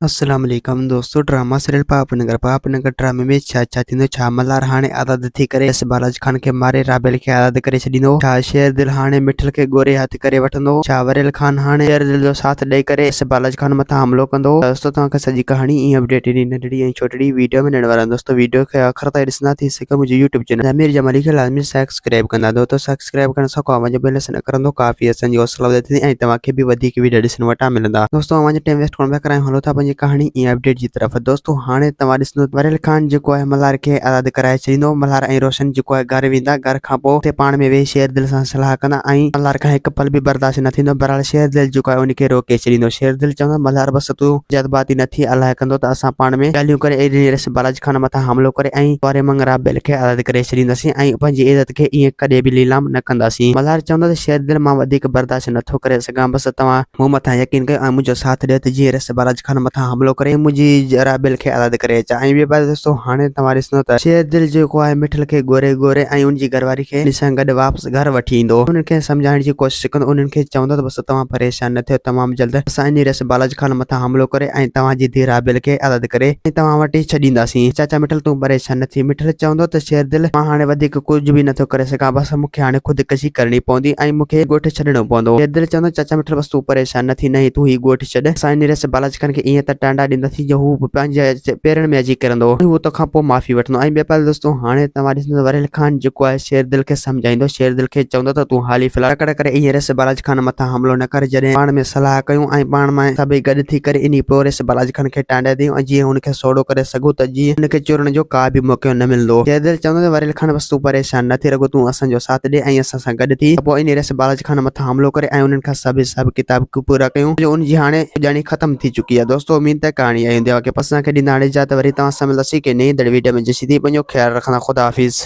अस्सलाम वालेकुम दोस्तों। ड्रामा सीरियल पापनगर ड्रामे में छा थींदो। छा मल्हार हाणे आज़ाद थी करे यश बालाजी खान के मारे राबेल के आज़ाद करे छॾींदो। छा शेर दिल हाणे मिठल के गोरे हथ करे वठंदो। छा वरेल खान हाणे शेर दिल जो साथ ॾेई करे यश बालाजी खान मथां हमलो कंदो। दोस्तों तव्हांखे सॼी कहाणी ईअं अपडेट ॾिनी नंढड़ी ऐं छोटड़ी वीडियो में ॾियण वारा आहिनि। दोस्तों वीडियो खे आख़िर ताईं ॾिसंदा थी सघो मुंहिंजे यूट्यूब चैनल आमिर जमाली खे लाज़मी सब्सक्राइब कंदा। दोस्तों सब्सक्राइब करण सां को आवाज़ बेल न करंदो काफ़ी असांजी हौसला वधंदी ऐं तव्हांखे बि वधीक वीडियो ॾिसण वटां मिलंदा। दोस्तों आवाज़ टाइम वेस्ट कोन पिया करायूं, हलो था पंहिंजी कहाणी ईअं अपडेट जी तरफ। दोस्तों हाणे तव्हां ॾिसंदो वरेल खान जेको आहे मल्हार खे आज़ाद कराए छॾींदो। मल्हार ऐं रोशन जेको आहे घर वेंदा। घर खां पोइ हुते पाण में वेही शेर दिल सां सलाह कंदा ऐं मल्हार खां हिकु पल बि बर्दाश्त न थींदो। बहरहाल शेर दिल जेको आहे उनखे रोके छॾींदो। शेर दिल चवंदो मल्हार बसि तूं जज़्बाती न थी, अलाए कंदो त असां पाण में ॻाल्हियूं करे यश बालाजी खान मथां हमलो करे ऐं वारे मंग राबेल खे आज़ाद करे छॾींदासीं ऐं पंहिंजी इज़त खे ईअं कॾहिं बि लीलाम न कंदासीं। मल्हार चवंदो त शेर दिल मां वधीक बर्दाश्त नथो करे सघां, बसि तव्हां मूं मथां यकीन कयो ऐं मुंहिंजो साथ ॾियो त जीअं यश बालाजी खान मथां हमलो करे मुंहिंजी राबेल खे आज़ाद करे अचां। ऐं ॿिए पासे दोस्तों हाणे तव्हां ॾिसंदो त शेर दिल जेको आहे मिठल खे गोरे गोरे ऐं उनजी घरवारी खे ॾिसण गॾु वापसि घर वठी ईंदो। उन्हनि खे सम्झाइण जी कोशिशि कंदो। उन्हनि खे चवंदो त बसि तव्हां परेशान न थियो, तमामु जल्द असां इन यश बालाजी खान मथां हमलो करे ऐं तव्हांजी धीउ राबेल खे आज़ाद करे ऐं तव्हां वटि छॾींदासीं। चाचा मिठल तूं परेशान न थी। मिठल चवंदो त शेर दिल मां हाणे वधीक कुझु बि नथो करे सघां, बसि मूंखे हाणे ख़ुदिकशी करणी पवंदी ऐं मूंखे ॻोठु छॾणो पवंदो। शेर दिल चवंदो चाचा मिठल बसि तूं परेशान न थी, नहीं तूं ही ॻोठु छॾ। असां इन यश बालाजी खान खे ईअं त टांडा ॾींदासीं जो हू पंहिंजे पेरनि में अची किरंदो ऐं हू तोखां पोइ माफ़ी वठंदो। ऐं ॿिए पासे दोस्तों हाणे तव्हां ॾिसंदो वरेल खान जेको आहे शेर दिल खे सम्झाईंदो। शेर दिल खे चवंदो त तूं हाली फ़िलहाल तकड़ करे ईअं यश बालाजी खान मथां हमलो न कर। जॾहिं पाण में सलाह कयूं ऐं पाण में सभई गॾु थी करे इन पोइ यश बालाजी खान खे टांडे ॾियूं ऐं जीअं हुनखे सोढ़ो करे सघूं त जीअं हुनखे चुरण जो का बि मौक़ो न मिलंदो। शेर दिल चवंदो त वरेल खान बसि तूं परेशान न थी, रगो तूं असांजो साथ ॾे ऐं असां सां गॾु थी पोइ इन यश बालाजी खान मथां हमलो करे ऐं उन्हनि खां सभु हिसाब किताब पूरा कयूं जो उनजी हाणे ॼाणी ख़तम थी चुकी आहे। दोस्तों उम्मीद है कहाणी आई हूंदी आहे कि असांखे ॾींदा हाणे इजाज़त। वरी तव्हां सां मिलंदासीं कि नई वीडियो में। जेसीं ताईं पंहिंजो ख्यालु रखंदा। ख़ुदा हाफ़िज़।